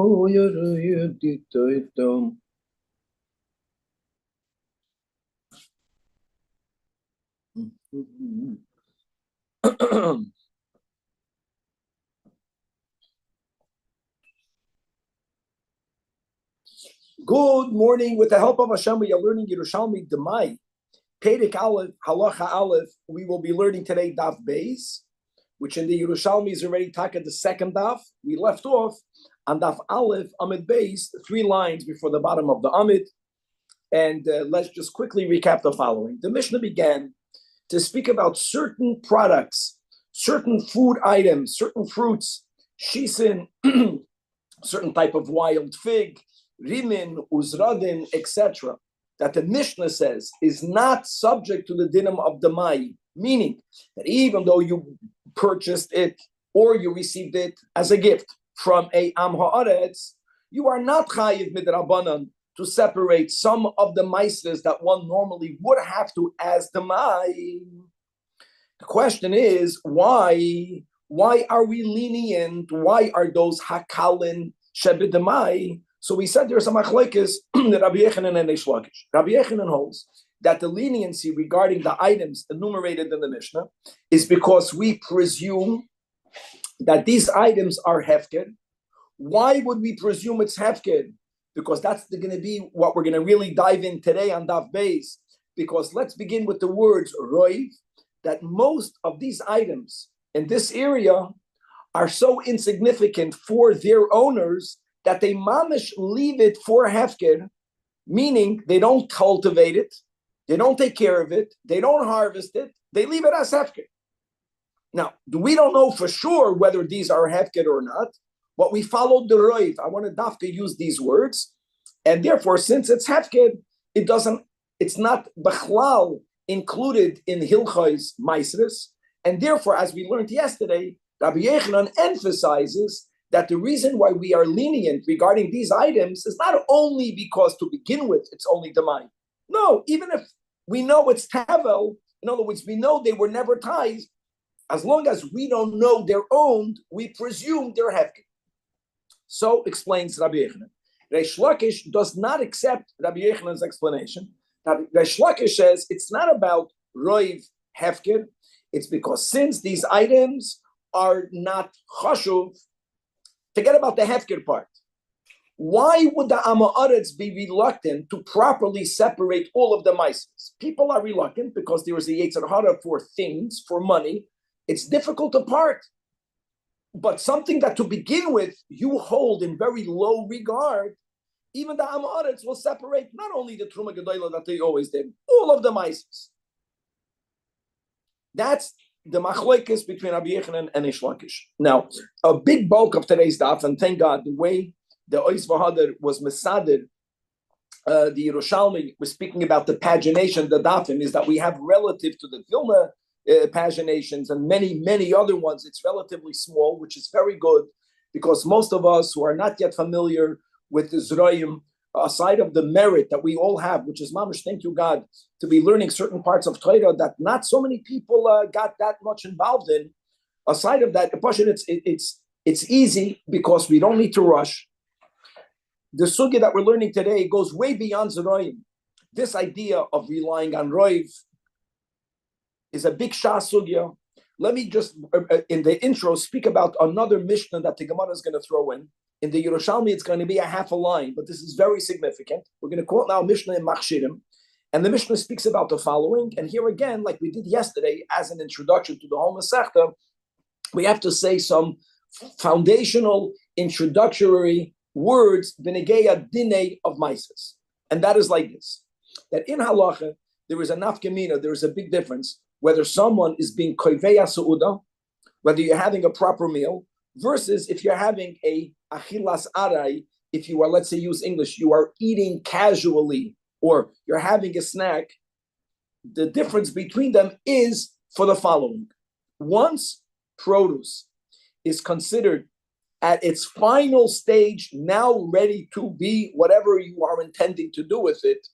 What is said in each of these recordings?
Good morning. With the help of Hashem, we are learning Yerushalmi Demai. Perek Aleph, Halacha Aleph. We will be learning today Daf Beis, which in the Yerushalmi is already taka the second Daf. We left off on Daf Aleph, Amid Beis, 3 lines before the bottom of the Amid. And let's just quickly recap the following. The Mishnah began to speak about certain products, certain food items, certain fruits, shisin, certain type of wild fig, rimin, uzradin, etc., that the Mishnah says is not subject to the dinim of Demai, meaning that even though you purchased it or you received it as a gift from a Am Haaretz, you are not chayiv midrabanan to separate some of the maisres that one normally would have to as Demai. The question is, why are we lenient? Why are those hakalin shebedemai? So we said there's a machlekes that Rabbi Yechanan and Reish Lakish. Rabbi Yechanan holds that the leniency regarding the items enumerated in the Mishnah is because we presume that these items are hefker. Why would we presume it's hefker? Because that's going to be what we're going to really dive in today on Daf Beis. Because let's begin with the words roiv, that most of these items in this area are so insignificant for their owners that they mamish leave it for hefker, meaning they don't cultivate it, they don't take care of it, they don't harvest it, they leave it as hefker. Now, we don't know for sure whether these are hefker or not, but we followed the roiv. I want to dafka use these words, and therefore, since it's hefker, it's not b'chlal included in Hilchos Maisres, and therefore, as we learned yesterday, Rabbi Yechanan emphasizes that the reason why we are lenient regarding these items is not only because to begin with, it's only Demai. No, even if we know it's Tavel, in other words, we know they were never ties, as long as we don't know they're owned, we presume they're hefker. So explains Rabbi Yechanan. Reish Lakish does not accept Rabbi Yechanan's explanation. Reish Lakish says it's not about roiv hefker, it's because since these items are not chashuv, forget about the hefker part. Why would the Am Haaretz be reluctant to properly separate all of the maisers? People are reluctant because there is a yetzer hara for things, for money. It's difficult to part. But something that to begin with, you hold in very low regard, even the Am Haaretz will separate not only the Truma Gedola that they always did, all of the maisers. That's the machlekes between Rabbi Yechanan and Reish Lakish. Now, a big bulk of today's daf, and thank God, the way the Ois V'Hadar was mesaded, the Yerushalmi was speaking about the pagination, the dafim, is that we have relative to the Vilna paginations and many, many other ones, it's relatively small, which is very good, because most of us who are not yet familiar with the Zroim, aside of the merit that we all have, which is mamish, thank you God, to be learning certain parts of Torah that not so many people got that much involved in. Aside of that, it's easy because we don't need to rush. The sugya that we're learning today goes way beyond Zeroim. This idea of relying on roiv is a big shah sugya. Let me just, in the intro, speak about another Mishnah that the Gemara is going to throw in. In the Yerushalmi, it's going to be a half a line, but this is very significant. We're going to quote now Mishnah in Machshirim, and the Mishnah speaks about the following. And here again, like we did yesterday, as an introduction to the whole Masechta, we have to say some foundational, introductory words, B'negeya Dinei of Maises. And that is like this, that in Halacha, there is a nafkamina, there is a big difference, whether someone is being koiveya su'uda, whether you're having a proper meal, versus if you're having a achilas arai, if you are, let's say, use English, you are eating casually, or you're having a snack. The difference between them is for the following. Once produce is considered at its final stage, now ready to be whatever you are intending to do with it,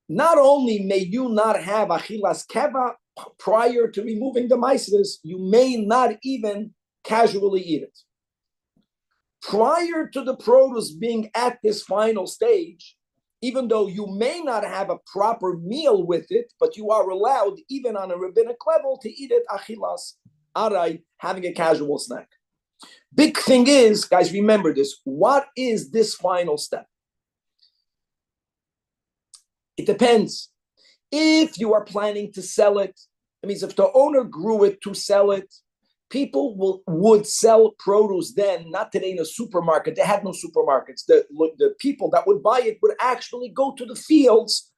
not only may you not have achilas keva prior to removing the maisres, you may not even casually eat it. prior to the produce being at this final stage, even though you may not have a proper meal with it, but you are allowed, even on a rabbinic level, to eat it achilas aray, having a casual snack. Big thing is, guys, remember this. What is this final step? It depends. If you are planning to sell it, it means if the owner grew it to sell it, people would sell produce then, not today in a supermarket. They had no supermarkets. The people that would buy it would actually go to the fields.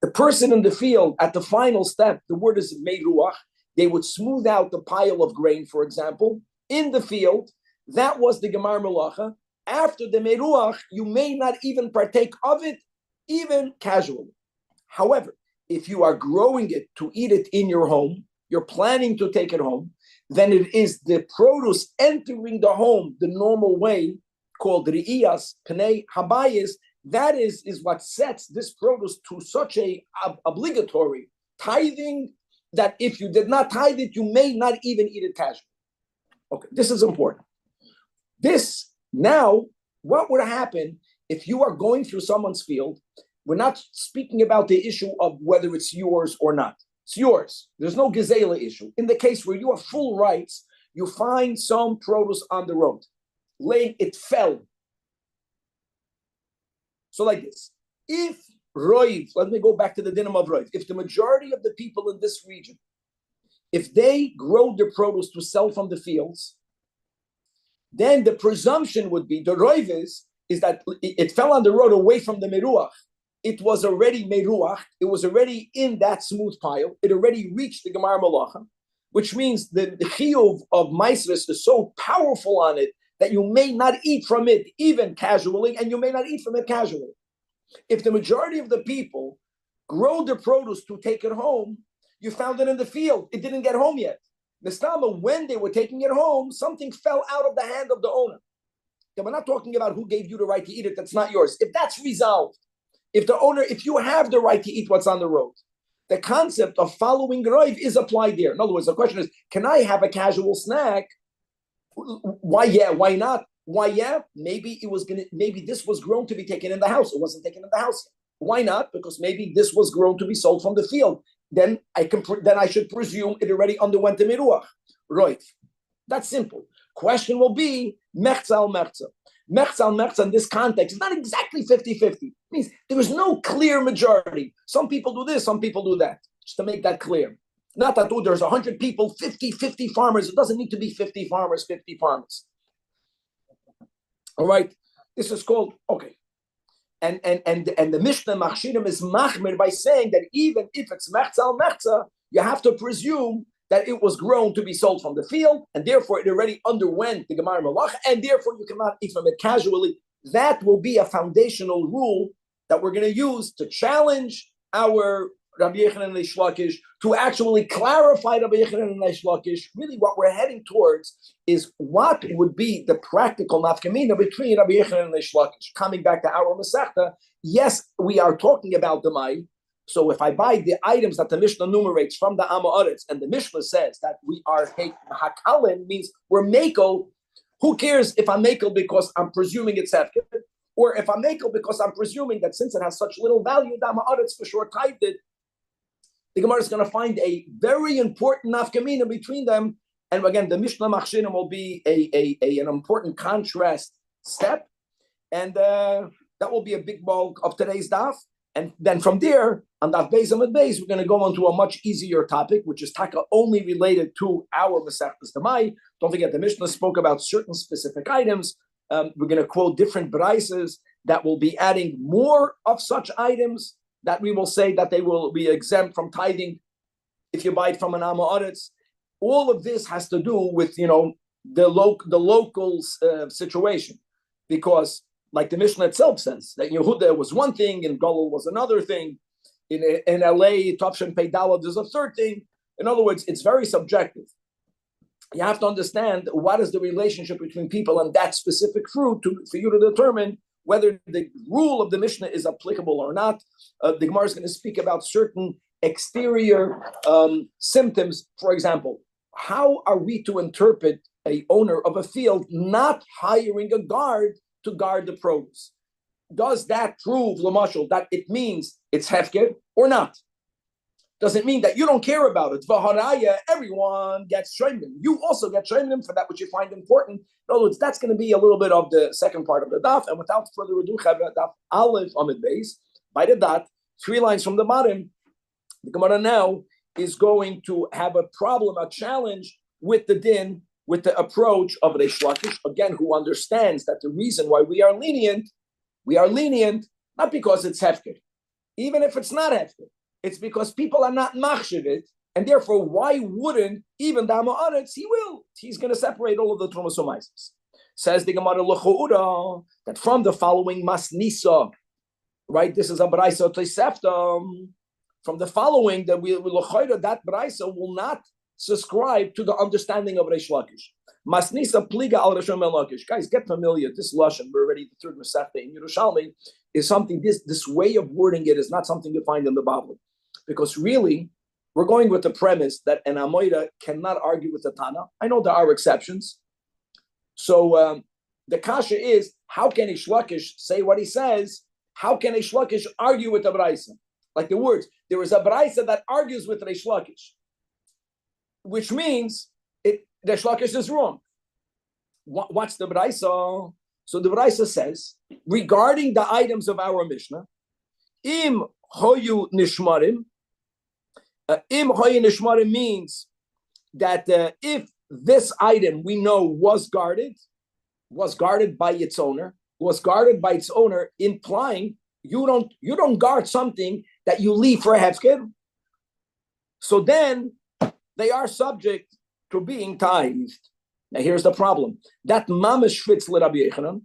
The person in the field at the final step, the word is meiruach, they would smooth out the pile of grain, for example, in the field. That was the gemar melacha. After the meiruach, you may not even partake of it, even casually. However, if you are growing it to eat it in your home, you're planning to take it home, then it is the produce entering the home the normal way, called re'iyas, penei, habayis. That is what sets this produce to such a obligatory tithing that if you did not tithe it, you may not even eat it casually. Okay, this is important. This, now, what would happen if you are going through someone's field? We're not speaking about the issue of whether it's yours or not. It's yours. There's no gezela issue. In the case where you have full rights, you find some produce on the road. It fell. So like this. If Roiv, let me go back to the dinim of Roiv. If the majority of the people in this region, if they grow their produce to sell from the fields, then the presumption would be, the Roiv is that it fell on the road away from the Meruach. It was already meruach. It was already in that smooth pile. It already reached the gemar malacha, which means the chiyuv of maisris is so powerful on it that you may not eat from it even casually, and you may not eat from it casually. If the majority of the people grow the produce to take it home, you found it in the field. It didn't get home yet. Nestama, when they were taking it home, something fell out of the hand of the owner. And we're not talking about who gave you the right to eat it. That's not yours. If that's resolved, if you have the right to eat what's on the road, the concept of following Roiv is applied there. In other words, the question is, can I have a casual snack? Why yeah? Why not? Why yeah? Maybe this was grown to be taken in the house. It wasn't taken in the house. Why not? Because maybe this was grown to be sold from the field. Then I should presume it already underwent the miruach. Roiv. That's simple. Question will be mechza al mechza. Mechza al mechza in this context is not exactly 50-50. It means there is no clear majority. Some people do this, some people do that. Just to make that clear. Not that, there's 100 people, 50 farmers. It doesn't need to be 50 farmers, 50 farmers. All right? This is called, okay. And the Mishnah Machshirim is machmir by saying that even if it's mechza al mechza, you have to presume that it was grown to be sold from the field, and therefore it already underwent the Gemar Malach, and therefore you cannot eat from it casually. That will be a foundational rule that we're going to use to challenge our Rabbi Yechanan Reish Lakish, to actually clarify Rabbi Yechanan Reish Lakish. Really what we're heading towards is what would be the practical nafkamina between Rabbi Yechanan and Reish Lakish. Coming back to our Masechta, yes, we are talking about the Mai. So if I buy the items that the Mishnah enumerates from the Amoritz, and the Mishnah says that we are hakalim, means we're makel, who cares if I'm makel because I'm presuming it's hefker, or if I'm makel because I'm presuming that since it has such little value, the Amoritz for sure typed it. The Gemara is going to find a very important nafkamina between them. And again, the Mishnah Machshirim will be an important contrast step. And that will be a big bulk of today's daf. And then from there, on Daf Beis Amud Beis, we're going to go on to a much easier topic, which is taka only related to our Masechtas Demai. Don't forget, the Mishnah spoke about certain specific items. We're going to quote different braises that will be adding more of such items that we will say that they will be exempt from tithing if you buy it from an Amoritz. All of this has to do with, the local situation, because like the Mishnah itself says, that Yehuda was one thing and Galil was another thing. In LA, Topshin Pei Dalad is a third thing. In other words, it's very subjective. You have to understand what is the relationship between people and that specific fruit for you to determine whether the rule of the Mishnah is applicable or not. The Gemara is going to speak about certain exterior symptoms. For example, how are we to interpret a owner of a field not hiring a guard to guard the produce. Does that prove, Lamashal, that it means it's hefker or not? Does it mean that you don't care about it? V'haraya, everyone gets shoymim. You also get shoymim for that which you find important. In other words, that's going to be a little bit of the second part of the daf. And without further ado, daf Aleph Amid Beis, by the dot, 3 lines from the bottom, the Gemara now is going to have a problem, a challenge with the din, with the approach of Reish Lakish, again, who understands that the reason why we are lenient not because it's hefker, even if it's not hefker. It's because people are not machshiv it, and therefore, why wouldn't even the Ha'aretz? He's going to separate all of the Trumas Umaisis. Says the Gemara L'Choura that from the following Masnisa, right? This is a Braisa Tosefta. From the following that that Braisa will not subscribe to the understanding of Reish Lakish. Masnisa pliga al Rishon ben Lakish. Guys, get familiar. This lashon, we're already the third Masechta in Yerushalmi, is something. This way of wording it is not something you find in the Bible, because really we're going with the premise that an Amoida cannot argue with the Tana. I know there are exceptions. So the kasha is, how can Reish Lakish say what he says? How can Reish Lakish argue with the Braisa? Like the words, there is a Braisa that argues with Reish Lakish, which means Reish Lakish is wrong. What's the Braisa? So the Braisa says, regarding the items of our Mishnah, im hoyu nishmarim means that if this item we know was guarded by its owner, implying you don't guard something that you leave for a hefker, so then they are subject to being tithed. Now here's the problem. That mamish fits Rabbi Yochanan.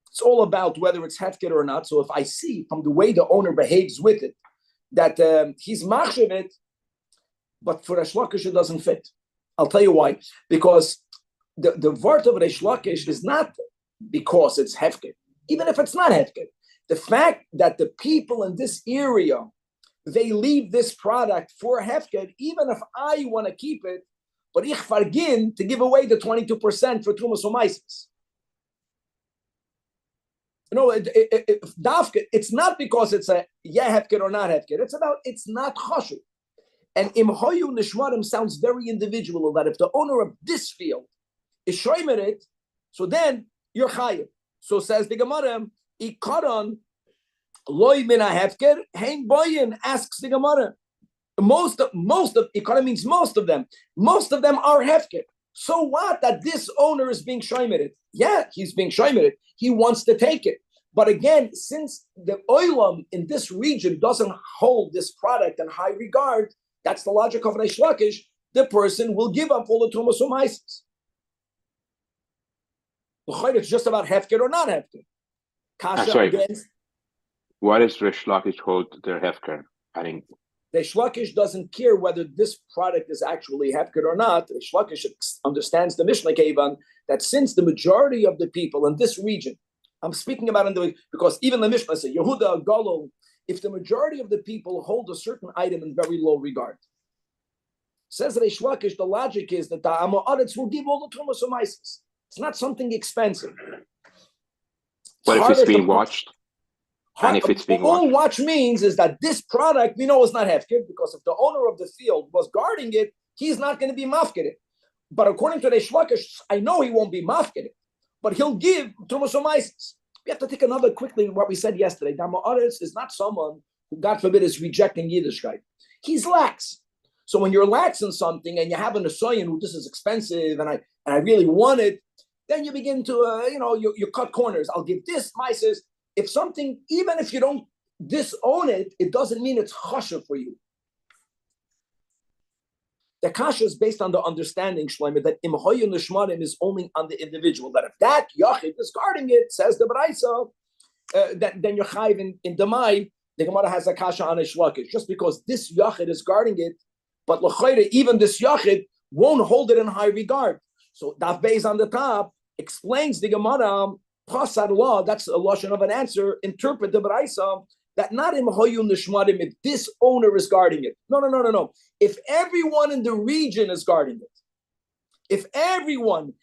It's all about whether it's hefker or not. So if I see from the way the owner behaves with it that he's machshav it, but for Reish Lakish it doesn't fit. I'll tell you why. Because the word of Reish Lakish is not because it's hefker. Even if it's not hefker, the fact that the people in this area, they leave this product for hefker, even if I want to keep it, but ich fargin to give away the 22% for Trumas Umaisis. It's not because it's a hefker or not hefker. It's not chashuv. And imhoyu nishmarim sounds very individual, that if the owner of this field is shoymer it, so then you're chayiv. So says the Gemara, ikaron loy min hefker hein boyin, asks the Gemara. Most of ikaron means most of them are hefker. So what that this owner is being shoymer it? Yeah, he's being shoymer it. He wants to take it. But again, since the oilam in this region doesn't hold this product in high regard, that's the logic of Reish Lakish, the person will give up all the Trumas Umaisis. It's just about hefker or not hefker. Kasha against. Why does Reish Lakish hold their hefker? I think Reish Lakish doesn't care whether this product is actually hefker or not. Reish Lakish understands the Mishnah Kevan that since the majority of the people in this region, I'm speaking about because even the Mishnah says Yehuda Galol, if the majority of the people hold a certain item in very low regard, says Reish Lakish, the logic is that the Ha'aretz will give all the Trumas Umaisis. It's not something expensive. What if it's being watched? And if it's being watched? All watch means is that this product we know is not hefker, because if the owner of the field was guarding it, he's not going to be mafked it. But according to Reish Lakish, I know he won't be mafked it, but he'll give Trumas Umaisis. We have to take another quickly what we said yesterday. The Ha'aretz is not someone who, God forbid, is rejecting Yiddishkeit. He's lax. So when you're lax in something and you have an asoyan who this is expensive and I really want it, then you begin to you cut corners. I'll give this maises. If something, even if you don't disown it, it doesn't mean it's chashuv for you. The kasha is based on the understanding, Shlomo, that imhoyu nishmarim is only on the individual. That if that yachid is guarding it, says the Braisa, then you're chayiv in demai. The Gemara has a kasha on Reish Lakish. Just because this yachid is guarding it, but l'chayre, even this yachid won't hold it in high regard. So Daf Beis on the top explains the Gemara, pasad law, that's a lashon of an answer, interpret the Braisa, that not imhoyu nishmarim, if this owner is guarding it. No. If everyone in the region is guarding it, if everyone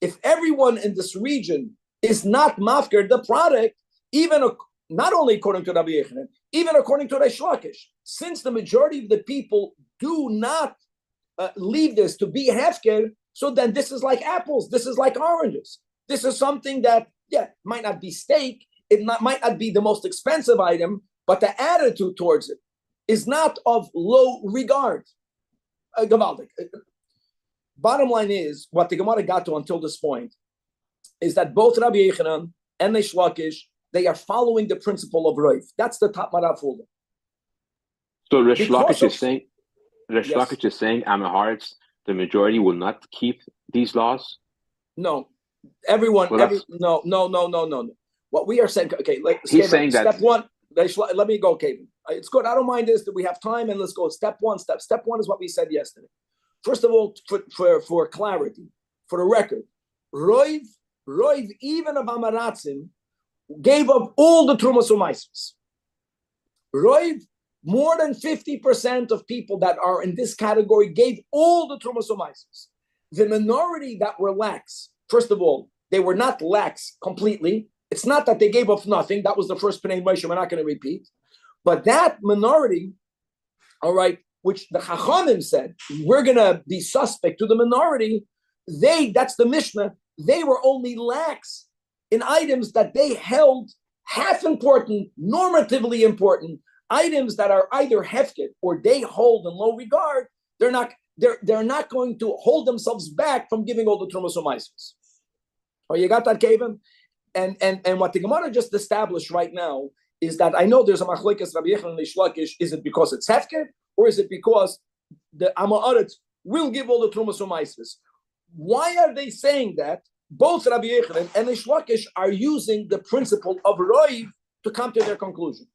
If everyone in this region is not mafker the product, even not only according to Rabbi Yechanan, even according to Reish Lakish, since the majority of the people do not leave this to be hefker, so then this is like apples, this is like oranges. This is something that, might not be steak, might not be the most expensive item, but the attitude towards it is not of low regard. Bottom line is, what the Gemara got to until this point is that both Rabbi Yechanan and Reish Lakish, they are following the principle of Roiv. That's the top Marafulda. So Reish Lakish is saying, Amaharitz, the majority will not keep these laws? No. Everyone, no. What we are saying, okay, he's saying that step one, let me go, Kevin. It's good. I don't mind this, that we have time, and let's go. Step one is what we said yesterday. First of all, for clarity, for the record, Roiv, even of Amaratzim, gave up all the Trumas U'Maisros. Roiv, more than 50% of people that are in this category gave all the Trumas U'Maisros. The minority that were lax, first of all, they were not lax completely. It's not that they gave up nothing. That was the first Pnei Moshe. We're not going to repeat. But that minority, all right, which the Chachamim said, we're going to be suspect to the minority, that's the Mishnah, they were only lax in items that they held half important, normatively important, items that are either hefted or they hold in low regard. They're not going to hold themselves back from giving all the Trumas U'Maisros. Oh, you got that, Kevin? And what the Gemara just established right now is that I know there's a machlekes Rabbi Yechanan and Reish Lakish. Is it because it's hefker, or is it because the Amaretz will give all the Trumas U'Maisros? Why are they saying that? Both Rabbi Yechanan and Reish Lakish are using the principle of Roiv to come to their conclusion.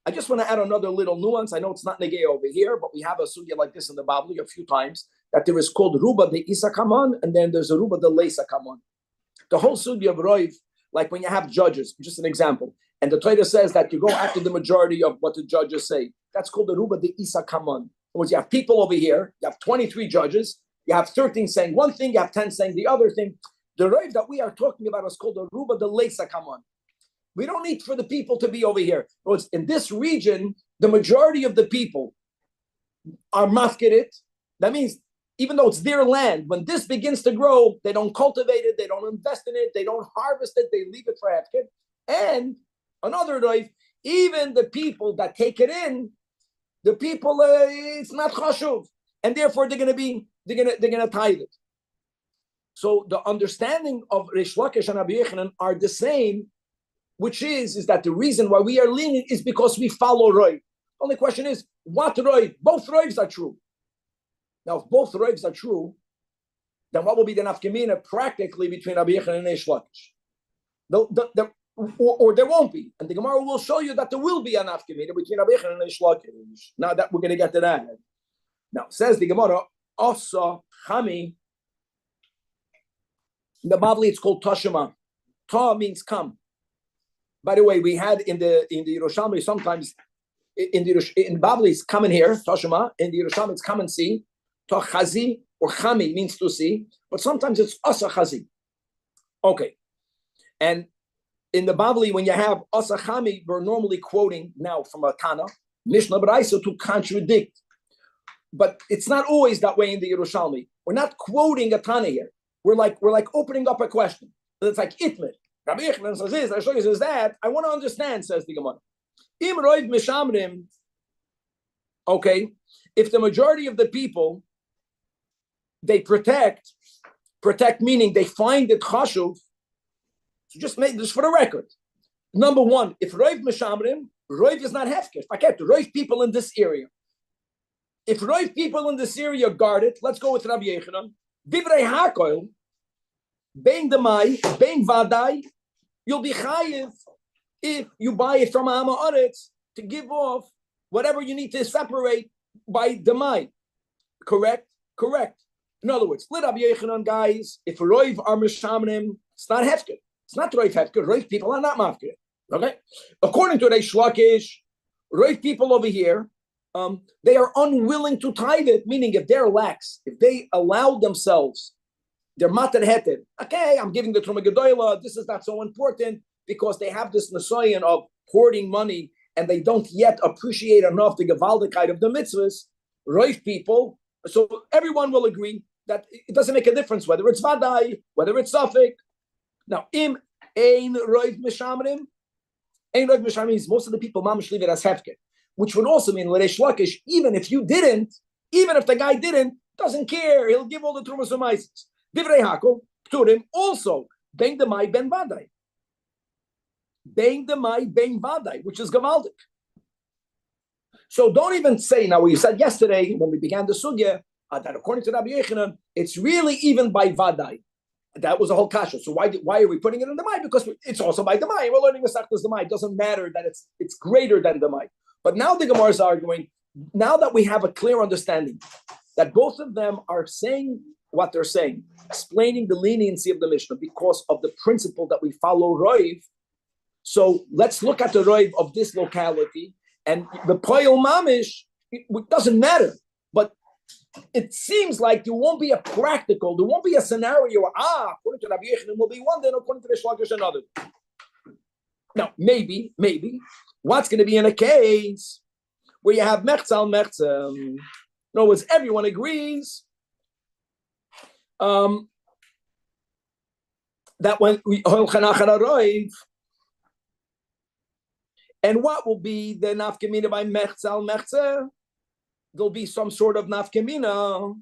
I just want to add another little nuance. I know it's not negay over here, but we have a sugya like this in the Babli a few times, that there is called Ruba de Isa Kaman, and then there's a Ruba de Leisa Kaman. The whole sugya of Roiv, like when you have judges, just an example, and the Torah says that you go after the majority of what the judges say. That's called the Ruba de Isa Kaman. In other words, you have people over here, you have 23 judges, you have 13 saying one thing, you have 10 saying the other thing. The Roiv that we are talking about is called the Ruba de Leisa Kaman. We don't need for the people to be over here. In this region, the majority of the people are mafkirit. That means even though it's their land, when this begins to grow, they don't cultivate it, they don't invest in it, they don't harvest it, they leave it for hefker. And another Roiv, even the people that take it in, the people, it's not chashuv, and therefore they're gonna tithe it. So the understanding of Reish Lakish and Rabbi Yechanan are the same, which is that the reason why we are lenient is because we follow Roiv. Only question is, what Roiv? Both Roivs are true. Now, if both Roivs are true, then what will be the nafkamina practically between Rabbi Yechanan and Reish Lakish? Or there won't be. And the Gemara will show you that there will be a nafkamina between Rabbi Yechanan and Reish Lakish. Now that we're going to get to that. Now, says the Gemara, Asa Chami. In the Babli, it's called Tashima. Ta means come. By the way, we had in the Yerushalmi sometimes in Babli it's come in here, Tashima. In the Yerushalmi it's come and see. Ta Chazi or Chami means to see, but sometimes it's Asa Chazi. Okay, and in the Babli when you have Asa Chami, we're normally quoting now from a Tana Mishnah, but also to contradict. But it's not always that way in the Yerushalmi. We're not quoting a Tana here. We're like opening up a question. It's like Itmir. Rabbi Yechanan says this, Reish Lakish says that. I want to understand, says the Gemara. Im roiv mishamrim. Okay, if the majority of the people they protect meaning they find it chashuv. So just make this for the record. Number one, if roiv mishamrim, roiv is not hefker. Forget roiv people in this area. If roiv people in this area guard it, let's go with Rabbi Yechanan. Divrei hakoil. Bein demai, bein vadai, you'll be chayiv if you buy it from Ha'aretz to give off whatever you need to separate by demai. Correct? In other words, let Rabbi Yechanan, guys, if roiv are mishamrim, it's not hefker. It's not roiv hefker. Roiv people are not mafker. Okay? According to Reish Lakish, roiv people over here, they are unwilling to tithe it, meaning if they're lax, if they allow themselves, they're matar heted, okay, I'm giving the Truma Gedoyla, this is not so important, because they have this Nisayan of hoarding money, and they don't yet appreciate enough the Gevaldigkeit of the mitzvahs, Roif people, so everyone will agree that it doesn't make a difference whether it's Vadai, whether it's Suffolk. Now, Ein Roif Mishamrim, Ein Roif Mishamrim means most of the people mamish leave it as Hefker, which would also mean L'Reish Lakish, even if you didn't, even if the guy didn't, doesn't care, he'll give all the Trumas and Maises. Divrei Hakol, Pturim, also, Ben Demai Ben Vadai. Ben Demai Ben Vadai, which is Gavaldik. So don't even say, now we said yesterday, when we began the Sugya, that according to Rabbi Yechanan, it's really even by Vadai. That was a whole kasha. So why are we putting it in the Mai? Because it's also by the Mai. We're learning the Sachtas the Mai. It doesn't matter that it's greater than the Mai. But now the Gemara is arguing, now that we have a clear understanding that both of them are saying what they're saying, explaining the leniency of the Mishnah because of the principle that we follow Roiv. So let's look at the Roiv of this locality, and the Poyel Mamish, it doesn't matter. But it seems like there won't be a scenario where, according to Rabbi Yechanan will be one, then according to Reish Lakish another. Now, maybe, what's going to be in a case where you have Mechza Mechza? In other words, everyone agrees that when we and what will be the nafkamina by Mechza Mechza? There'll be some sort of nafkamina.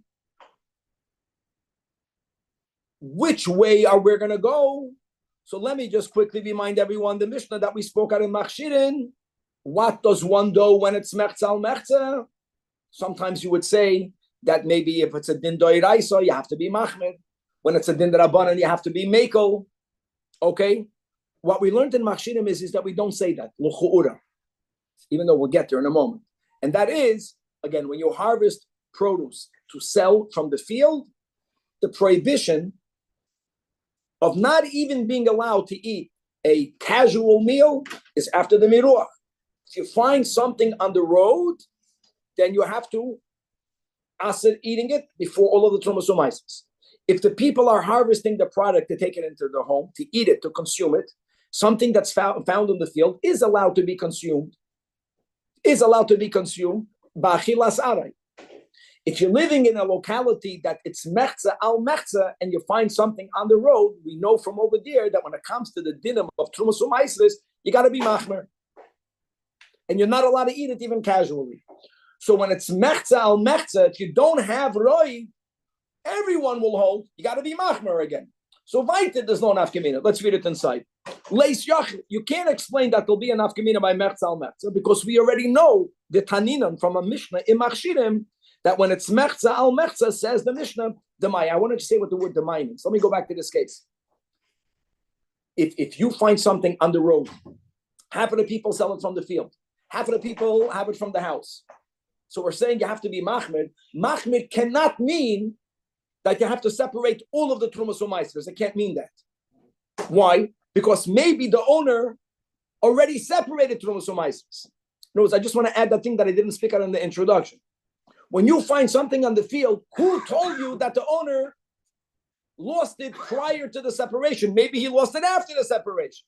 Which way are we going to go? So let me just quickly remind everyone the Mishnah that we spoke out in Machshirin. What does one do when it's Mechza Mechza? Sometimes you would say that maybe if it's a din doiraisa, you have to be machmed. When it's a din rabbanan, you have to be mekel. Okay? What we learned in Machshirim is that we don't say that, l'chu'ura, even though we'll get there in a moment. And that is, again, when you harvest produce to sell from the field, the prohibition of not even being allowed to eat a casual meal is after the miruach. If you find something on the road, then you have to asir eating it before all of the trumas umaises. If the people are harvesting the product to take it into their home, to eat it, to consume it, something that's found in the field is allowed to be consumed. Ba'achilas aray. If you're living in a locality that it's mechza al mechza and you find something on the road, we know from over there that when it comes to the dinam of trumas umaises, you got to be machmer. And you're not allowed to eat it even casually. So when it's mechza al mechza, if you don't have roi, everyone will hold. You got to be machmer again. So weiter, there's no nafkamina. Let's read it inside. Leis yach, you can't explain that there'll be a nafkamina by mechza al mechza because we already know the taninan from a mishnah in Machshirim that when it's mechza al mechza, says the mishnah demai. I wanted to say what the word demai means. Let me go back to this case. If you find something on the road, half of the people sell it from the field, half of the people have it from the house. So we're saying you have to be machmed. Machmed cannot mean that you have to separate all of the trumas u'maisers. It can't mean that. Why? Because maybe the owner already separated trumas u'maisers. In other words, I just want to add that thing that I didn't speak out in the introduction. When you find something on the field, who told you that the owner lost it prior to the separation? Maybe he lost it after the separation.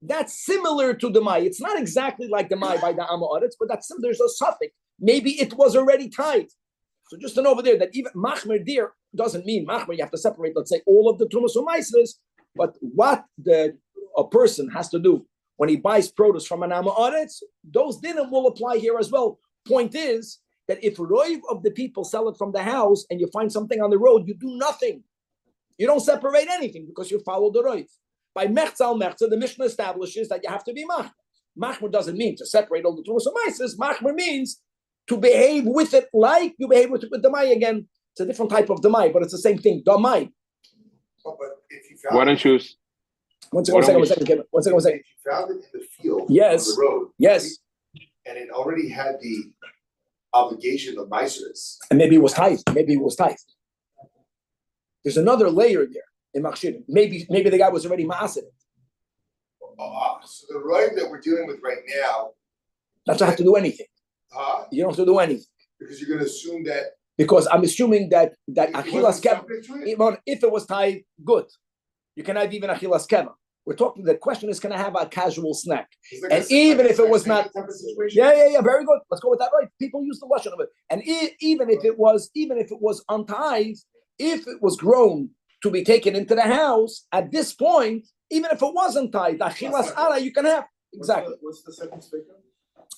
That's similar to the Mai. It's not exactly like the Mai by the Amoritz, but that's there's a suffix. Maybe it was already tied. So just to know over there that even machmer there doesn't mean machmer. You have to separate, let's say, all of the trumas u'maisers. But what a person has to do when he buys produce from an Amoritz, those dinim will apply here as well. Point is that if roiv of the people sell it from the house and you find something on the road, you do nothing. You don't separate anything because you follow the roiv. By mechza al mechza, the Mishnah establishes that you have to be machmer. Machmer doesn't mean to separate all the trumas u'maisers. Machmer means to behave with it like you behave with the Mai again. It's a different type of the Mai, but it's the same thing. The Mai. Oh, but if you found Why don't you? One second. If you found it in the field, yes, on the road, yes, and it already had the obligation of Maisers, and maybe it was tight. There's another layer there in Machshirim. Maybe the guy was already ma'asid. So the right that we're dealing with right now doesn't have to do anything. You don't have to do anything. Because you're going to assume that. Because I'm assuming that achilas keva, if it was tied, good. You can have even achilas keva. We're talking. The question is, can I have a casual snack? Like and even if it was not, yeah, very good. Let's go with that. Right? People use the lashon of it. And even if it was untied, if it was grown to be taken into the house at this point, even if it wasn't tied, achilas ara, you can have exactly. What's the second speaker?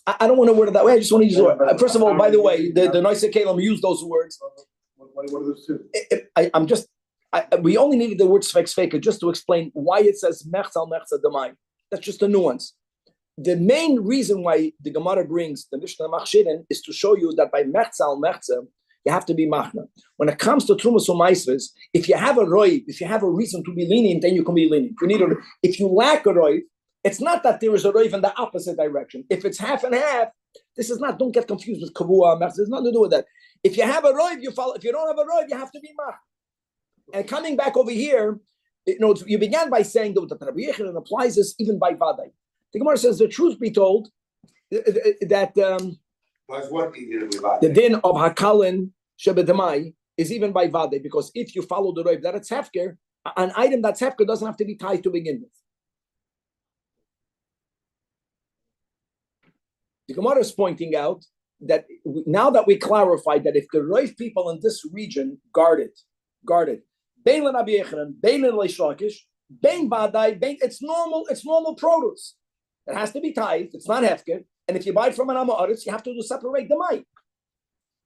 I don't want to word it that way. I just want to use the word. First of all, by the way, the Noisei Kalim use those words. What are those two? We only needed the word sfek just to explain why it says mechzal mechza demai. That's just a nuance. The main reason why the Gemara brings the Mishnah Machshirin is to show you that by mechzal mechza, you have to be machna. When it comes to trumas u'maisres, if you have a roiv, if you have a reason to be lenient, then you can be lenient. If you lack a roiv, it's not that there is a roiv in the opposite direction. If it's half and half, this is not, don't get confused with kavua, there's nothing to do with that. If you have a roiv, you follow. If you don't have a roiv, you have to be mach. And coming back over here, you began by saying that Rabbi Yechanan applies this even by vaday. The Gemara says, the truth be told, that the din of hakalin shebedamai is even by vaday, because if you follow the roiv that it's hefker, an item that's hefker doesn't have to be tied to begin with. The Gemara is pointing out that now that we clarified that if the Roiv people in this region guarded, Bein Rabbi Yechanan, Bein Reish Lakish, Bein Badai, it's normal produce. It has to be tithed. It's not hefker. And if you buy it from an Amoritz, you have to separate the mai.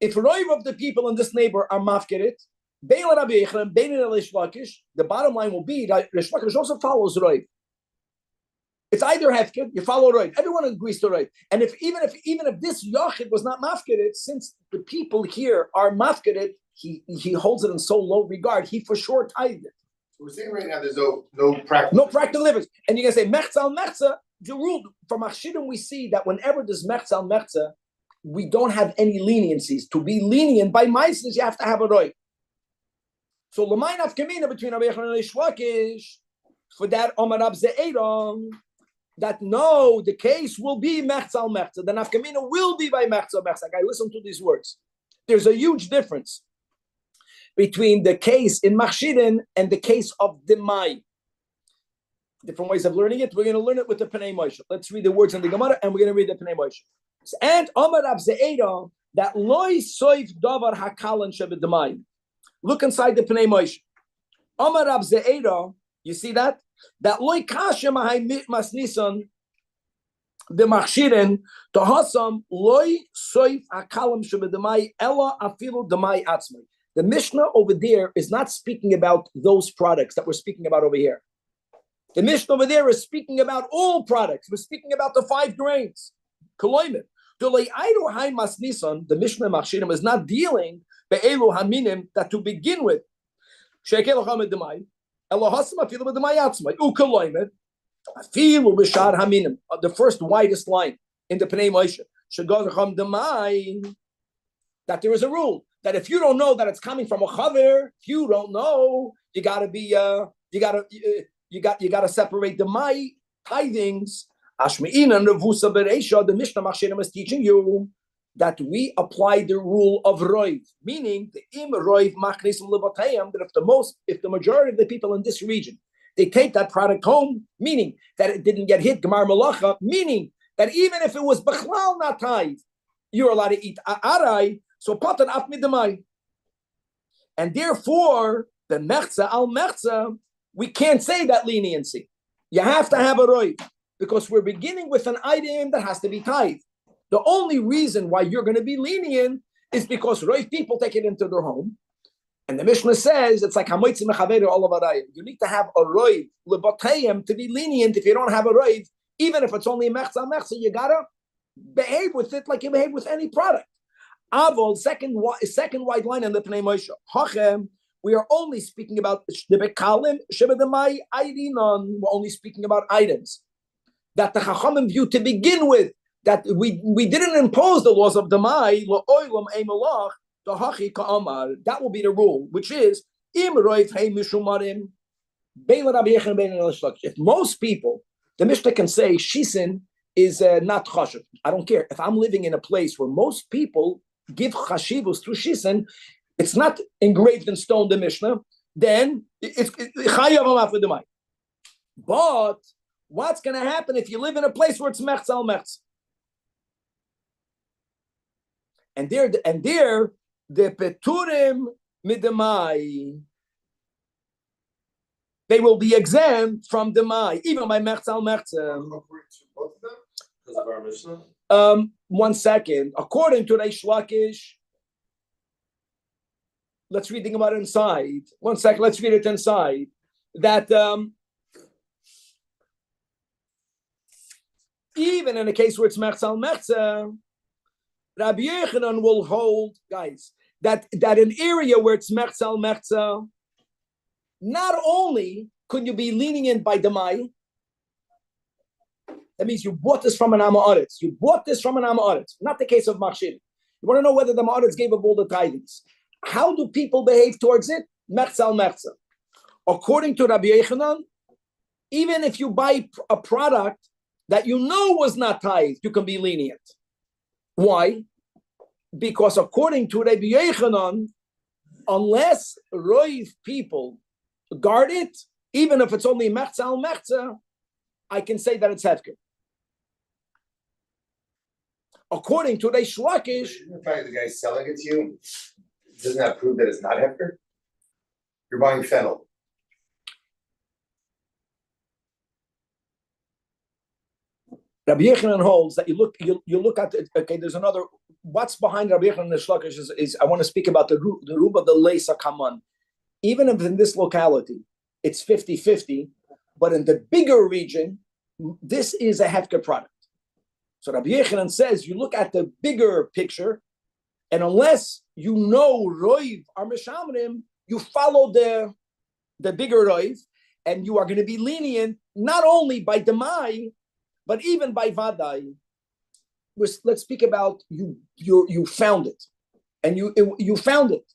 If Roiv of the people in this neighbor are mafkeret, Bein Rabbi Yechanan, Bein Reish Lakish, the bottom line will be that Reish Lakish also follows Roiv. It's either hefker, you follow Roiv. Everyone agrees to Roiv. And even if this Yachid was not mafkeret, since the people here are mafkeret, he holds it in so low regard, he for sure tithed it. So we're saying right now there's no practical. No practical difference. And you're going to say, mechza al mechza, the rule, from Achshidim we see that whenever there's mechza al mechza, we don't have any leniencies. To be lenient by Maisnes, you have to have a Roiv. So l'mayin afkamina between Rabbi Yechanan and Reish Lakish, for that Omar Rab Ze'eram, that no, the case will be mechza al mechza. The nafkamina will be by mechza al mechza. I listen to these words. There's a huge difference between the case in Machshirin and the case of Demai. Different ways of learning it. We're going to learn it with the Pnei Moshe. Let's read the words in the Gemara and we're going to read the Pnei Moshe. And Omar Rab Ze'eram, that loy soif davar hakalan shebedemai. Look inside the Pnei Moshe. Omar Rab Ze'eram, you see that? That loy kasha mahay masnisan the machshirin to hasam loy soif hakalam shebedemai ella afilu demai atzmai. The Mishnah over there is not speaking about those products that we're speaking about over here. The Mishnah over there is speaking about all products. We're speaking about the 5 grains. The Mishnah Machshirim is not dealing be'elu haminim that to begin with. The first widest line in the Pnei Moshe. That there is a rule that if you don't know that it's coming from a chaver, if you don't know, you gotta separate the mai tithings. Ashmeina nevusa bereisha. The Mishnah Machshirim is teaching you that we apply the rule of roiv, meaning the im roiv machnisim levatayim. That if the majority of the people in this region they take that product home, meaning that it didn't get hit gemar malacha, meaning that even if it was bechlal not tithe, you're allowed to eat arai. So patan af midamai, and therefore the mechza al mechza, we can't say that leniency. You have to have a roiv because we're beginning with an item that has to be tithe. The only reason why you're going to be lenient is because roiv people take it into their home, and the Mishnah says it's like hamoitzi mechaveru olav arayim. You need to have a roiv lebatayim to be lenient. If you don't have a roiv, even if it's only a mechza al mechza, you gotta behave with it like you behave with any product. Avol, second wide line in the Pnei Moshe. Hachem, we are only speaking about the bekalim shebedemai aydinon. We're only speaking about items that the Chachamim view to begin with. That we didn't impose the laws of demai la'olam emalach the hachi ka'amar. That will be the rule, which is im roiv hey mishumarim bein Rabbi Yechanan bein Reish Lakish. If most people, the Mishnah can say shisin not chashuv. I don't care. If I'm living in a place where most people give chashivus to shisen, it's not engraved in stone, the Mishnah, then it's chayav alaf v'demai. But what's going to happen if you live in a place where it's mechza al mechza? And there, the peturim midemai, they will be exempt from demai, even by mechza al mechza. Both of them? Because of our Mishnah? 1 second. According to Reish Lakish, let's read about it inside. 1 second, let's read it inside. That even in a case where it's mechza al mechza, Rabbi Yochanan will hold, guys, that an area where it's mechza al mechza, not only could you be lenient by demai, that means you bought this from an Amaretz. You bought this from an Amaretz. Not the case of Machshir. You want to know whether the Amaretz gave up all the tithings. How do people behave towards it? Mechza al mechza. According to Rabbi Yochanan, even if you buy a product that you know was not tithed, you can be lenient. Why? Because according to Rabbi Yochanan, unless roiv people guard it, even if it's only mechza al mechza, I can say that it's hefker. According to Reish Lakish, The fact the guy's selling it to you, doesn't that prove that it's not hefker? You're buying fennel. Rabbi Yochanan holds that you look at it. Okay, there's another. What's behind Rabbi Yochanan and Reish Lakish is I want to speak about the ruba the leisa kaman. Even if in this locality it's 50-50, but in the bigger region, this is a hefker product. So Rabbi Yochanan says you look at the bigger picture, and unless you know roiv are mishamrim, you follow the bigger roiv, and you are going to be lenient not only by demai, but even by vadai. Let's speak about you found it, and you found it.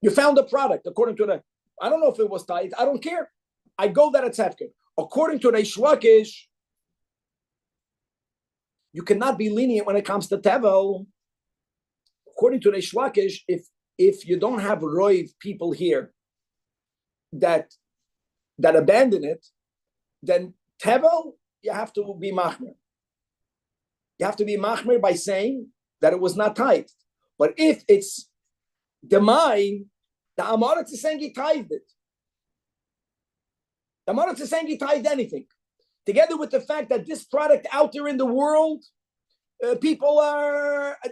You found the product according to I don't know if it was tight. I don't care. I go that it's hefker. According to Reish Lakish, you cannot be lenient when it comes to tevel. According to Reish Lakish, if you don't have roiv people here that abandon it, then tevel you have to be machmer. You have to be machmer by saying that it was not tithed. But if it's demai, the Amaretz is saying he tithed it. The Amaretz is saying he tithed anything. Together with the fact that this product out there in the world, people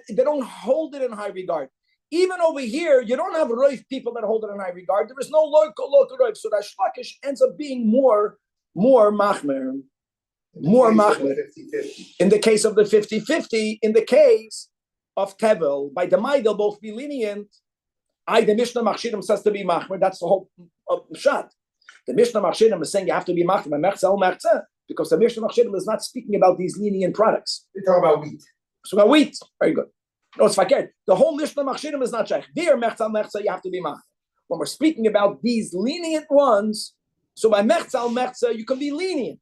they don't hold it in high regard. Even over here, you don't have roif people that hold it in high regard. There is no local roif. So Reish Lakish ends up being more machmer. More machmer. In the case of the 50-50, in the case of tevel, by the Mai, they'll both be lenient. The Mishnah Machshirim says to be machmer. That's the whole shot. The Mishnah Machshirim is saying you have to be machmer, mechza al mechza, because the Mishnah Machshirim is not speaking about these lenient products. You're talking about wheat. So about wheat, very good. No, it's fakir. The whole Mishnah Machshirim is not shaykh. There, mechza al mechza, you have to be machmer. When we're speaking about these lenient ones, so by mechza al mechza, you can be lenient.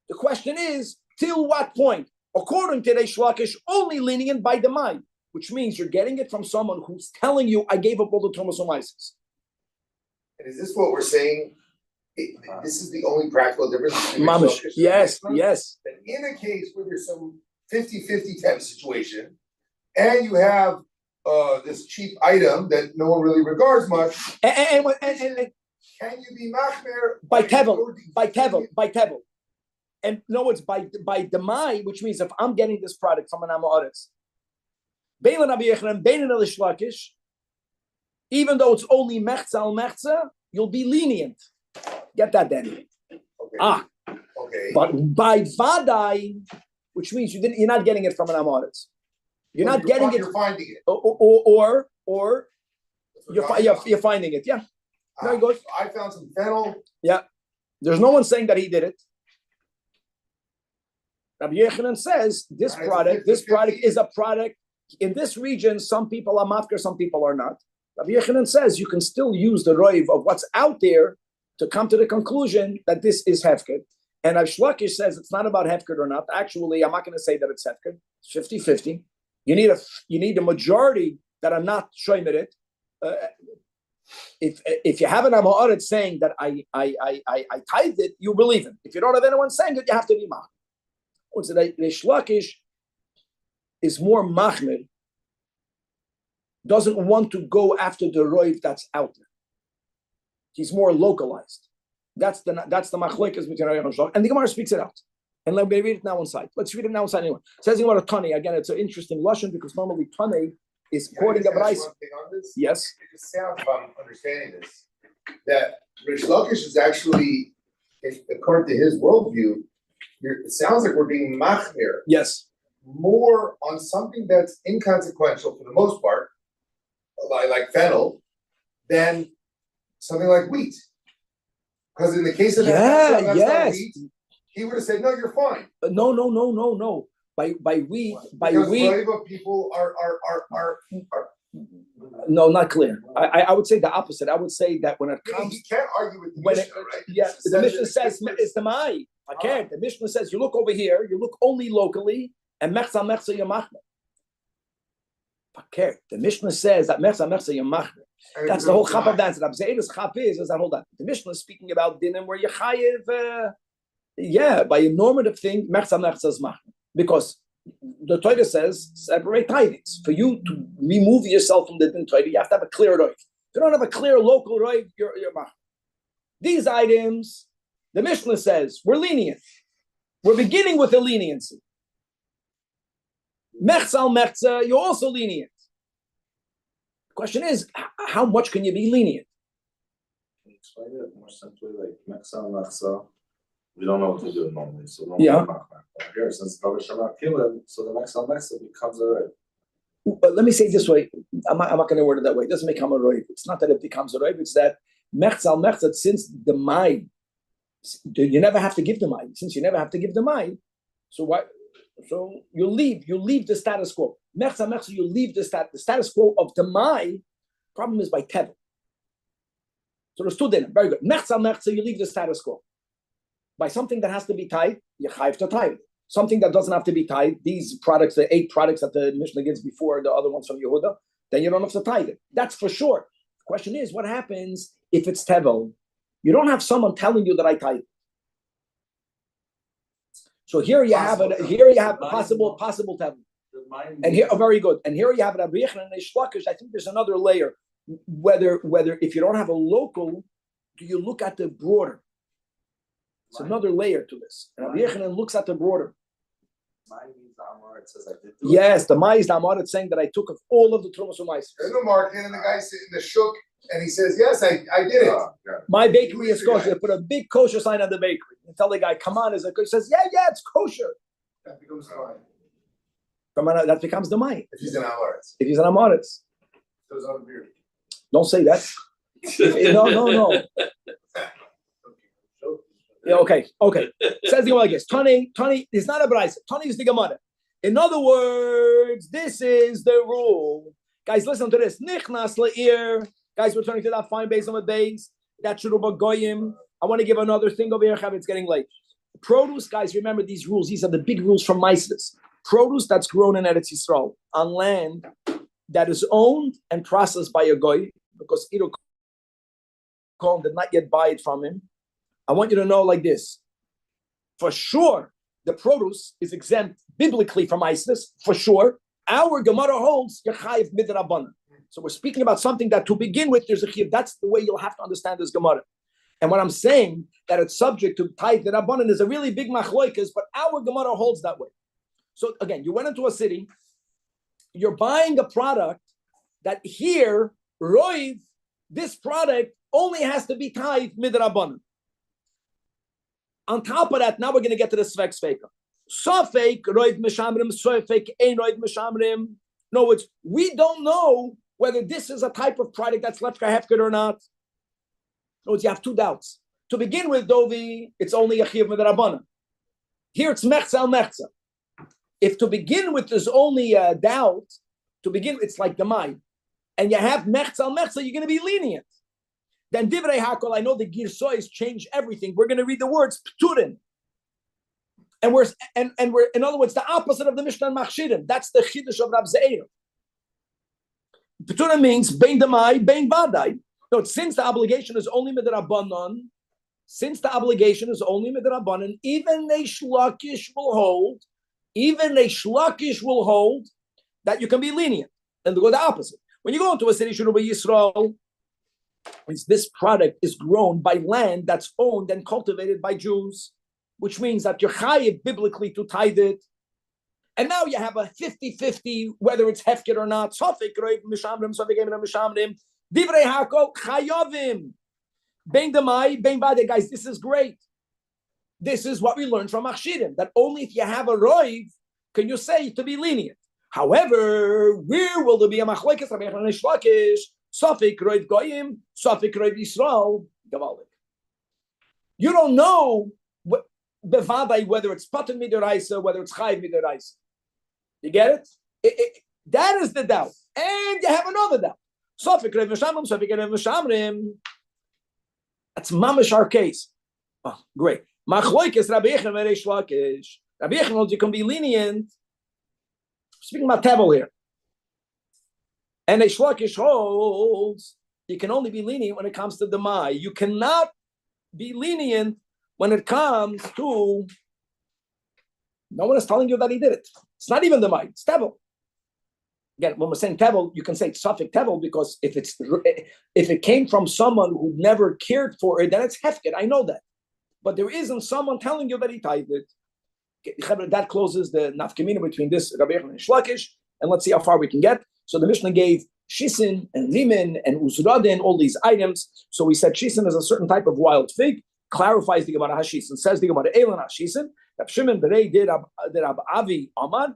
The question is, till what point? According to Reish Lakish, only lenient by the mind, which means you're getting it from someone who's telling you, I gave up all the Trumas and license. And is this what we're saying? This is the only practical difference? Mamish, yes. That in a case where there's some 50-50 type situation, and you have this cheap item that no one really regards much, and can you be machmer by tevel? And no, it's by demai, which means if I'm getting this product from an Amaretz, Bein Rabbi Yochanan, Bein Reish Lakish, even though it's only mechza al mechza, you'll be lenient. Get that, Danny. Okay. Okay. But by vadai, which means you're not getting it from an Amaretz. You're not getting it. You're finding it. Or you're finding it. Yeah. Very good. I found some fennel. Yeah. There's no one saying that he did it. Rabbi Yochanan says this product is a product. In this region, some people are mafker, some people are not. Rabbi Yochanan says you can still use the roiv of what's out there to come to the conclusion that this is hefker. And Shlokish says it's not about hefker or not. Actually, I'm not going to say that it's hefker. It's 50-50. You need a majority that are not shoymid it. If you have an Amorit saying that I tithed it, you believe him. If you don't have anyone saying it, you have to be machmir. What's it? Reish Lakish is more machmir. Doesn't want to go after the roiv that's out there. He's more localized. That's the machlekes between Rabbi and Shlokish, and the Gemara speaks it out. And let me read it now inside. Let's read it now inside anyway. It says about a tani. Again, it's an interesting lashon because normally tani is quoting a brayso. Yes. It just sounds, if I'm understanding this, that Reish Lakish is actually, according to his worldview, it sounds like we're being machmir. Yes. More on something that's inconsequential for the most part, like fennel, than something like wheat. Because in the case of that, wheat, he would have said, "No, you're fine." No. By wheat, because people are no, not clear. I would say the opposite. I would say that when it comes, he can't argue with the Mishnah, right? Yeah, the Mishnah says it's the mai. The Mishnah says you look over here, you look only locally, and mechza yamachmer. The Mishnah says that mechza yamachmer. That's the whole chap of the answer. Abzeiras chap is that hold on. The Mishnah is speaking about dinim where you chayiv, by a normative thing, mechza is machmer. Because the Torah says separate tithings. For you to remove yourself from the din Torah, you have to have a clear roiv. If you don't have a clear local roiv, you're machmer. These items, the Mishnah says, we're lenient. We're beginning with a leniency. Mechza, you're also lenient. The question is, how much can you be lenient? Can you explain it more simply? Like mechza, we don't know what to do normally. So here, since Kavashama Kilim, so the mechza becomes a roiv. But let me say it this way. I'm not going to word it that way. It doesn't become a roiv. It's not that it becomes a roiv. It's that mechza, since the mind, you never have to give the mind. Since you never have to give the mind, so what? So you leave the status quo. Mechza, you leave the status quo of the mind. Problem is by tevel. So there's two dinim. Very good. Mechza, you leave the status quo. By something that has to be tied, you have to tie it. Something that doesn't have to be tied, these products, the 8 products that the Mishnah gives before the other ones from Yehuda, then you don't have to tie it. That's for sure. The question is, what happens if it's tevel? You don't have someone telling you that I tied it. So here you have it. Here you have possible tevel. And here, very good. And here you have it. Rabbi and Reish Lakish. I think there's another layer. Whether if you don't have a local, do you look at the broader? It's another layer to this. And Rabbi Yechanan looks at the broader. Yes, the Mai is the Amar. It's saying that I took of all of the Trumas Umais. There's the market, and the guy sitting in the shuk, and he says, "Yes, I did it." My bakery is kosher. They put a big kosher sign on the bakery and tell the guy, "Come on, is it kosher?" He says, "Yeah, it's kosher." That becomes fine. That becomes the Mai. If he's an Amaretz. If he's an Amaretz. Goes on beard. Don't say that. No. Yeah, okay. Says the Gemara like this. Tani is not a brayso. Tani is the Gemara. In other words, this is the rule. Guys, listen to this. Nichnas le'ir. Guys, we're turning to that fine base on the base. That shuruba goyim. I want to give another thing over here. It's getting late. Produce, guys, remember these rules. These are the big rules from Mises. Produce that's grown in Eretz Yisrael on land that is owned and processed by a goy, because Ido Kohen did not yet buy it from him. I want you to know like this. For sure, the produce is exempt biblically from Isis. For sure. Our Gemara holds Yechayiv midrabanan. So we're speaking about something that to begin with, there's a chiv. That's the way you'll have to understand this Gemara. And when I'm saying that it's subject to tithe midrabanan is a really big machloikas, but our Gemara holds that way. So again, you went into a city, you're buying a product that here, roiv, this product only has to be tithe midrabanan. On top of that, now we're going to get to the svek sveka. Sofek roiv mishamrim, sofek ein roiv mishamrim. In other words, we don't know whether this is a type of product that's left hefker or not. In other words, you have two doubts. To begin with, Dovi, it's only a chiv midrabanan. Here it's mechza. If to begin with there's only a doubt, to begin with, it's like the mind, and you have mechza, you're going to be lenient. Then divrei hakol, I know the girsois change everything. We're going to read the words pturin. And we're in other words, the opposite of the Mishnah and Machshirim. That's the Chiddush of Rab Zeir. Petura means bein demai, bein vadai. No, since the obligation is only midrabanan, even a shlukish will hold that you can be lenient. And go the opposite. When you go into a city, Yisrael, this product is grown by land that's owned and cultivated by Jews, which means that you're chayiv biblically to tithe it. And now you have a 50-50, whether it's hefker or not. Sofik roiv mishamrim, sofik emrim mishamrim. Divrei hako chayovim. Bein demai, bein vade. Guys, this is great. This is what we learned from Machshirim, that only if you have a roiv can you say to be lenient. However, where will there be a machlekes Rabbi Yochanan Shlakish? Sofik roiv goyim, sofik roiv Yisrael. You don't know bevadai whether it's patan midoraisa, whether it's chayv midoraisa. You get it? That is the doubt. And you have another doubt. Sofik roiv mishamrim, sofik roiv mishamrim. That's mamash our case. Oh, great. Machlokes Rabbi Yochanan and Reish Lakish. Rabbi Yochanan holds you can be lenient. Speaking about Tevel here. And Reish Lakish holds you can only be lenient when it comes to Demai. You cannot be lenient when it comes to, no one is telling you that he did it. It's not even Demai, it's Tevel. Again, when we're saying Tevel, you can say it's Safik Tevel because if it came from someone who never cared for it, then it's Hefket. I know that. But there isn't someone telling you that he tithed it. That closes the nafkamina between this Rabbi Yochanan and Shlakish, and let's see how far we can get. So the Mishnah gave Shisin and Limin and Uzradin, all these items. So we said Shisin is a certain type of wild fig, clarifies the Gemara Hashisin, says the Gemara Eilan Hashisin, that Shimon Berei did Avi Amad,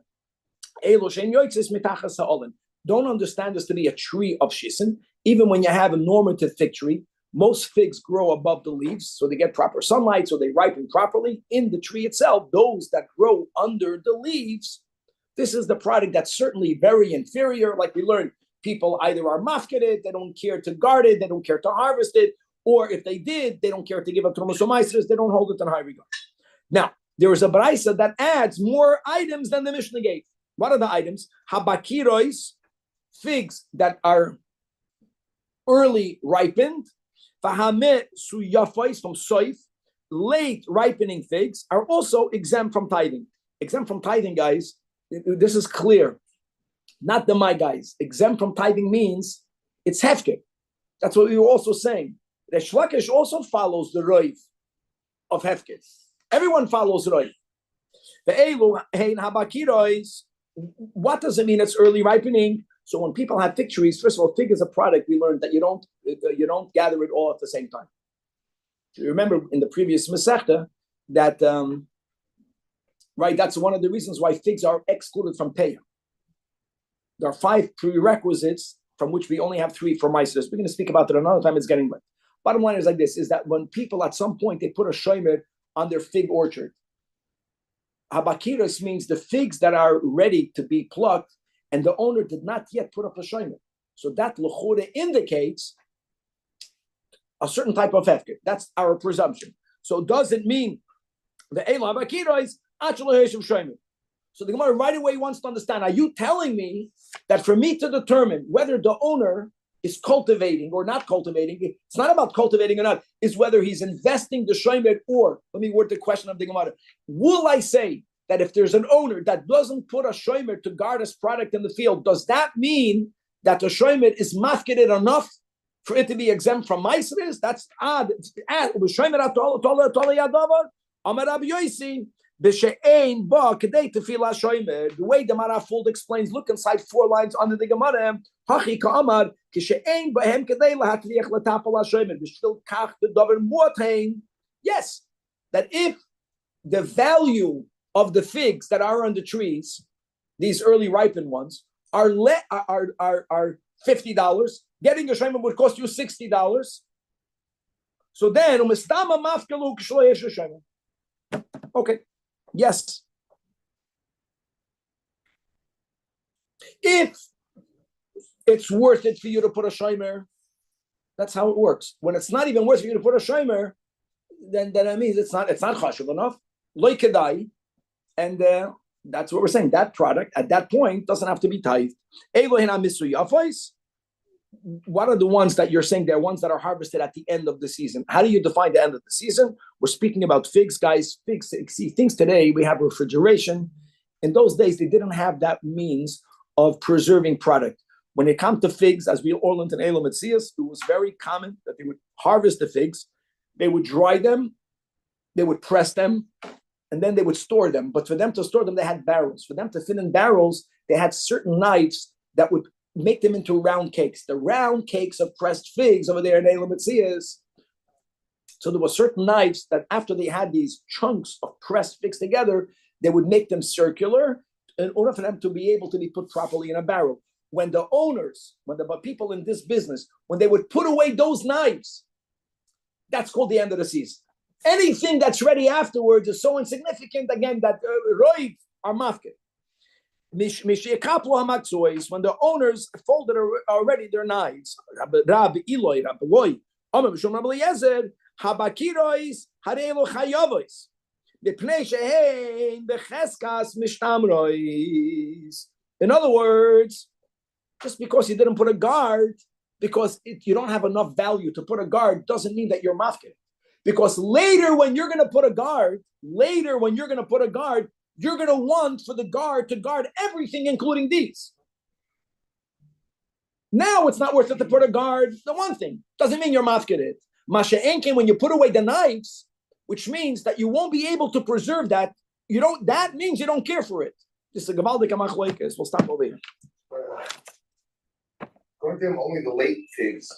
don't understand this to be a tree of Shisin, even when you have a normative fig tree. Most figs grow above the leaves, so they get proper sunlight, so they ripen properly. In the tree itself, those that grow under the leaves, this is the product that's certainly very inferior. Like we learned, people either are mafketed, they don't care to guard it, they don't care to harvest it, or if they did, they don't care to give up to Muslims, they don't hold it in high regard. Now, there is a Braisa that adds more items than the Mishnah gave. What are the items? Habakirois, figs that are early ripened. Fahamet suyafais from soif, late ripening figs are also exempt from tithing. Exempt from tithing, guys, this is clear. Not the my guys. Exempt from tithing means it's hefker. That's what we were also saying. The Shlakish also follows the roiv of hefker. Everyone follows roiv. The elu hein habakirois. What does it mean it's early ripening? So when people have fig trees, first of all, fig is a product we learned that you don't gather it all at the same time. You remember in the previous Masechta that right, that's one of the reasons why figs are excluded from Peah. There are 5 prerequisites from which we only have 3 for Meiser. We're going to speak about that another time. It's getting late. Bottom line is like this: is that when people at some point they put a shomer on their fig orchard. Habakiros means the figs that are ready to be plucked, and the owner did not yet put up a shomer. So that l'chore indicates a certain type of hefker. That's our presumption. So does it mean the Eila Habakiros actually has shomer? So the Gemara right away wants to understand: are you telling me that for me to determine whether the owner is cultivating or not cultivating, it's not about cultivating or not, is whether he's investing the shomer, or let me word the question of the Gemara. Will I say that if there's an owner that doesn't put a shomer to guard his product in the field, does that mean that the shomer is mafkeded enough for it to be exempt from Maisris? That's odd. The way the Marafuld explains, look inside 4 lines under the Gemara. Yes, that if the value of the figs that are on the trees, these early ripened ones, are $50, getting a shomer would cost you $60. So then, okay. Yes. If it's worth it for you to put a shomer, that's how it works. When it's not even worth for you to put a shomer, then that means it's not chashuv enough. Lo kedai. And that's what we're saying. That product at that point doesn't have to be tithed. What are the ones that you're saying? They're ones that are harvested at the end of the season. How do you define the end of the season? We're speaking about figs, guys. Figs, see, things today, we have refrigeration. In those days, they didn't have that means of preserving product. When it comes to figs, as we all learned in Elam Metzias, it was very common that they would harvest the figs, they would dry them, they would press them, and then they would store them. But for them to store them, they had barrels. For them to fit in barrels, they had certain knives that would make them into round cakes. The round cakes of pressed figs over there in Elam Metzias. So there were certain knives that after they had these chunks of pressed figs together, they would make them circular in order for them to be able to be put properly in a barrel. When the owners, when the people in this business, when they would put away those knives, that's called the end of the season. Anything that's ready afterwards is so insignificant, again, that roiv are mafkid. When the owners folded already their knives, Rabbi Eloi, Rabbi Loi, Rabbi Eliezer, Habakirois, Harelo Chayavois. In other words, just because you didn't put a guard, because you don't have enough value to put a guard, doesn't mean that you're mafkid. Because later when you're going to put a guard, you're going to want for the guard to guard everything, including these. Now it's not worth it to put a guard. The one thing doesn't mean you're mafkid it. Masha'enkin, when you put away the knives, which means that you won't be able to preserve that. That means you don't care for it. This is a gavaldik amachloikes. We'll stop over here. According to him, only the late figs